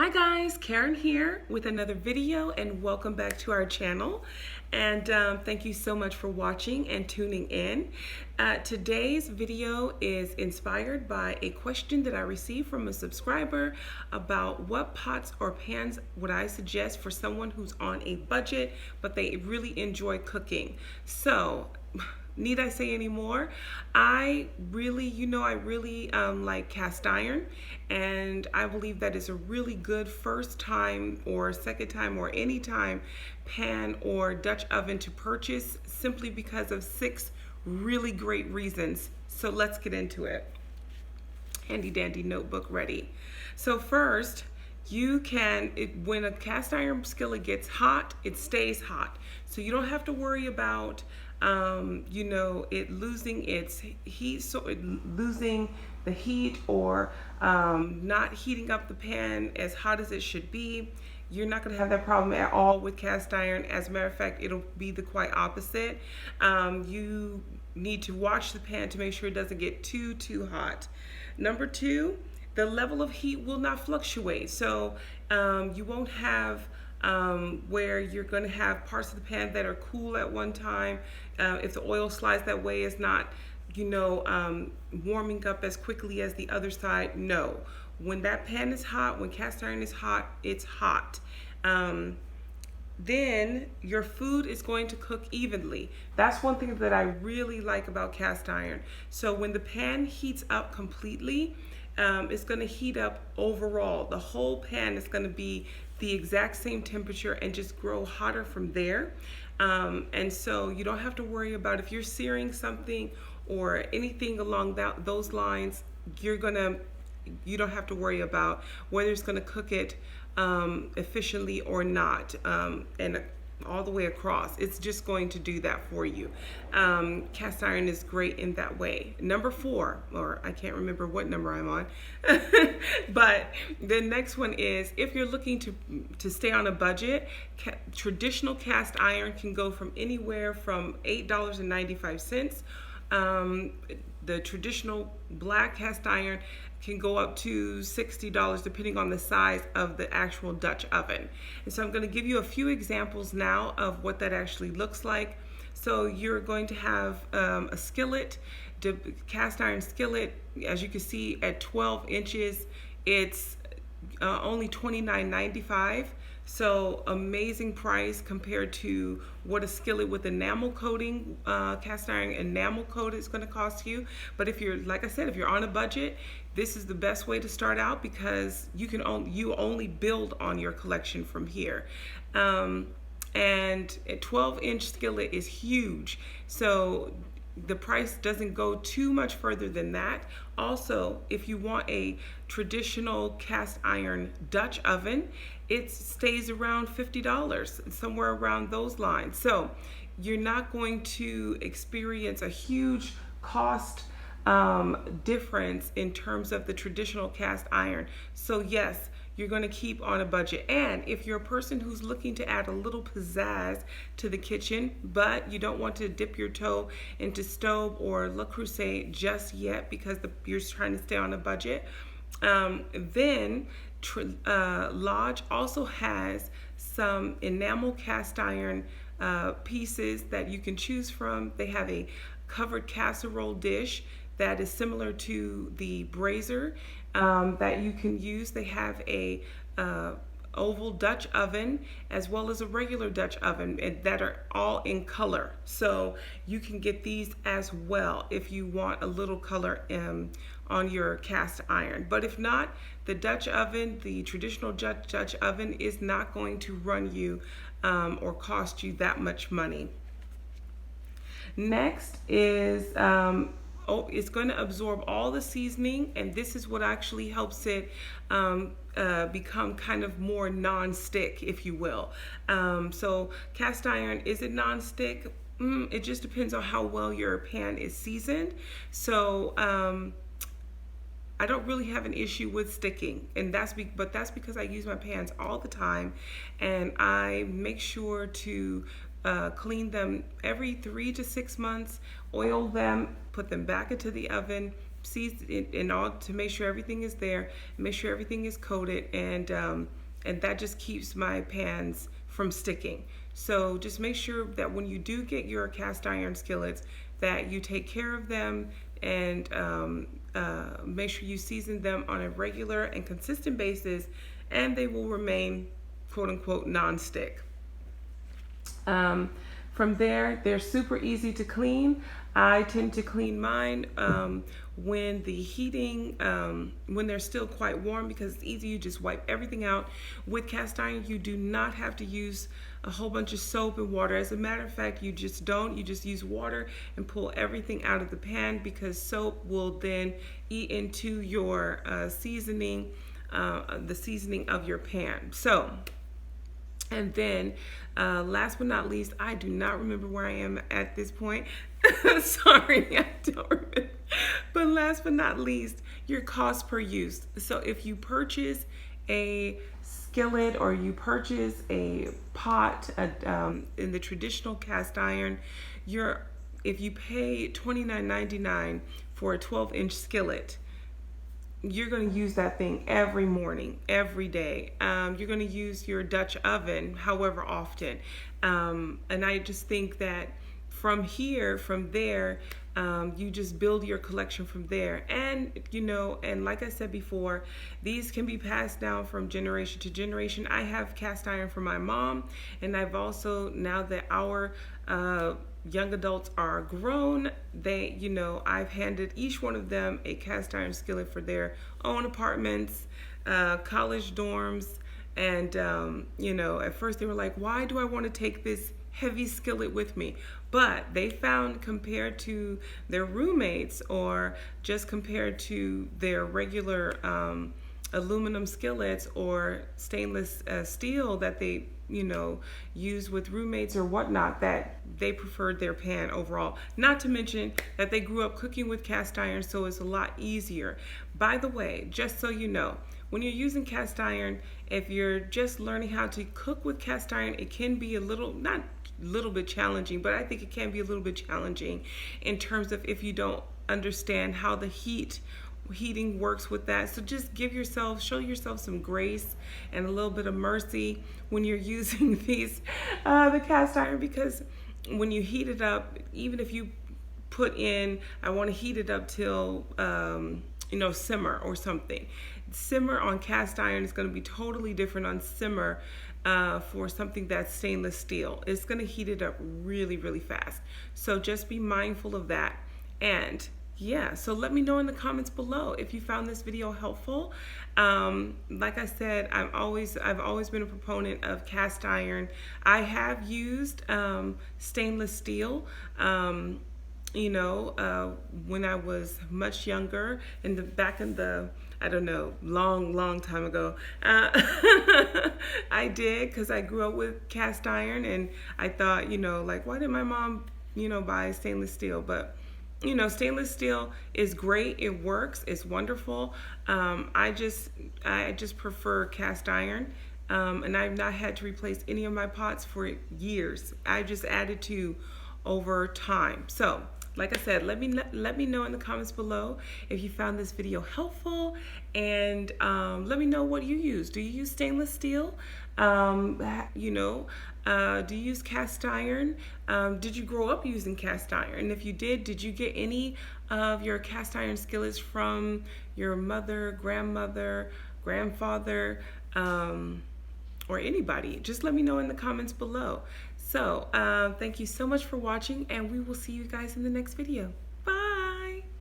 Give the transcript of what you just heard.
Hi guys, Karen here with another video and welcome back to our channel. And thank you so much for watching and tuning in. Today's video is inspired by a question that I received from a subscriber about what pots or pans would I suggest for someone who's on a budget but they really enjoy cooking. So, need I say any more? I really like cast iron, and I believe that is a really good first time or second time or any time pan or Dutch oven to purchase, simply because of 6 really great reasons. So let's get into it. Handy dandy notebook ready. So first, when a cast iron skillet gets hot, it stays hot. So you don't have to worry about it losing its heat, losing the heat, or not heating up the pan as hot as it should be. You're not going to have that problem at all with cast iron. As a matter of fact, it'll be the quite opposite. You need to watch the pan to make sure it doesn't get too hot. Number 2, the level of heat will not fluctuate. So you won't have where you're going to have parts of the pan that are cool at one time. If the oil slides that way, it's not warming up as quickly as the other side. No, when that pan is hot, when cast iron is hot, it's hot. Then your food is going to cook evenly. That's one thing that I really like about cast iron. So when the pan heats up completely, it's going to heat up overall. The whole pan is going to be the exact same temperature and just grow hotter from there. And so you don't have to worry about if you're searing something or anything along those lines. You don't have to worry about whether it's going to cook it efficiently or not, and all the way across. It's just going to do that for you. Cast iron is great in that way. Number 4, or I can't remember what number I'm on, but the next one is, if you're looking to stay on a budget, traditional cast iron can go from anywhere from $8.95. The traditional black cast iron can go up to $60 depending on the size of the actual Dutch oven. And so I'm going to give you a few examples now of what that actually looks like. So you're going to have a skillet, the cast iron skillet. As you can see, at 12 inches, it's only $29.95. So amazing price compared to what a skillet with enamel coating, cast iron enamel coat is going to cost you. But if you're, like I said, if you're on a budget, this is the best way to start out, because you only build on your collection from here. And a 12-inch skillet is huge. So the price doesn't go too much further than that. Also, if you want a traditional cast iron Dutch oven, it stays around $50, somewhere around those lines. So you're not going to experience a huge cost difference in terms of the traditional cast iron. So yes, you're going to keep on a budget. And if you're a person who's looking to add a little pizzazz to the kitchen, but you don't want to dip your toe into stove or Le Creuset just yet because you're trying to stay on a budget, then Lodge also has some enamel cast iron pieces that you can choose from. They have a covered casserole dish that is similar to the brazier that you can use. They have a oval Dutch oven as well as a regular Dutch oven that are all in color. So you can get these as well if you want a little color on your cast iron. But if not, the Dutch oven, the traditional Dutch oven, is not going to run you or cost you that much money. Next is it's going to absorb all the seasoning, and this is what actually helps it become kind of more non-stick, if you will. So cast iron, is it non-stick? It just depends on how well your pan is seasoned. So I don't really have an issue with sticking, and that's because I use my pans all the time, and I make sure to clean them every 3 to 6 months, oil them, put them back into the oven, season and all to make sure everything is there, make sure everything is coated, and that just keeps my pans from sticking. So just make sure that when you do get your cast iron skillets, that you take care of them, and make sure you season them on a regular and consistent basis, and they will remain quote unquote non-stick. From there, they're super easy to clean. I tend to clean mine when the heating, when they're still quite warm, because it's easy. You just wipe everything out. With cast iron, you do not have to use a whole bunch of soap and water. As a matter of fact, you just don't. You just use water and pull everything out of the pan, because soap will then eat into your seasoning, the seasoning of your pan. So, and then last but not least, I do not remember where I am at this point. Sorry, I don't remember. But last but not least, your cost per use. So if you purchase a skillet or you purchase a pot in the traditional cast iron, if you pay $29.99 for a 12-inch skillet, you're going to use that thing every morning, every day. You're going to use your Dutch oven however often. And I just think that from there, you just build your collection from there. And, and like I said before, these can be passed down from generation to generation. I have cast iron from my mom, and I've also, now that our young adults are grown, I've handed each one of them a cast iron skillet for their own apartments, college dorms, and at first they were like, why do I want to take this heavy skillet with me? But they found, compared to their roommates or just compared to their regular aluminum skillets or stainless steel that they use with roommates or whatnot, that they preferred their pan overall. Not to mention that they grew up cooking with cast iron, so it's a lot easier. By the way, just so you know, when you're using cast iron, if you're just learning how to cook with cast iron, it can be not a little bit challenging, but I think it can be a little bit challenging in terms of if you don't understand how the heating works with that. So just show yourself some grace and a little bit of mercy when you're using the cast iron, because when you heat it up, even if you put in, I want to heat it up till simmer or something. Simmer on cast iron is going to be totally different on simmer for something that's stainless steel. It's going to heat it up really, really fast. So just be mindful of that. And yeah, so let me know in the comments below if you found this video helpful. Like I said, I've always been a proponent of cast iron. I have used stainless steel. When I was much younger, back in the, I don't know, long time ago, I did, because I grew up with cast iron, and I thought, like, why did my mom, buy stainless steel? But, stainless steel is great. It works. It's wonderful. I just prefer cast iron. And I've not had to replace any of my pots for years. I just added to over time. So, like I said, let me know in the comments below if you found this video helpful, and let me know what you use. Do you use stainless steel? Do you use cast iron? Did you grow up using cast iron? And if you did you get any of your cast iron skillets from your mother, grandmother, grandfather, or anybody? Just let me know in the comments below. So thank you so much for watching, and we will see you guys in the next video.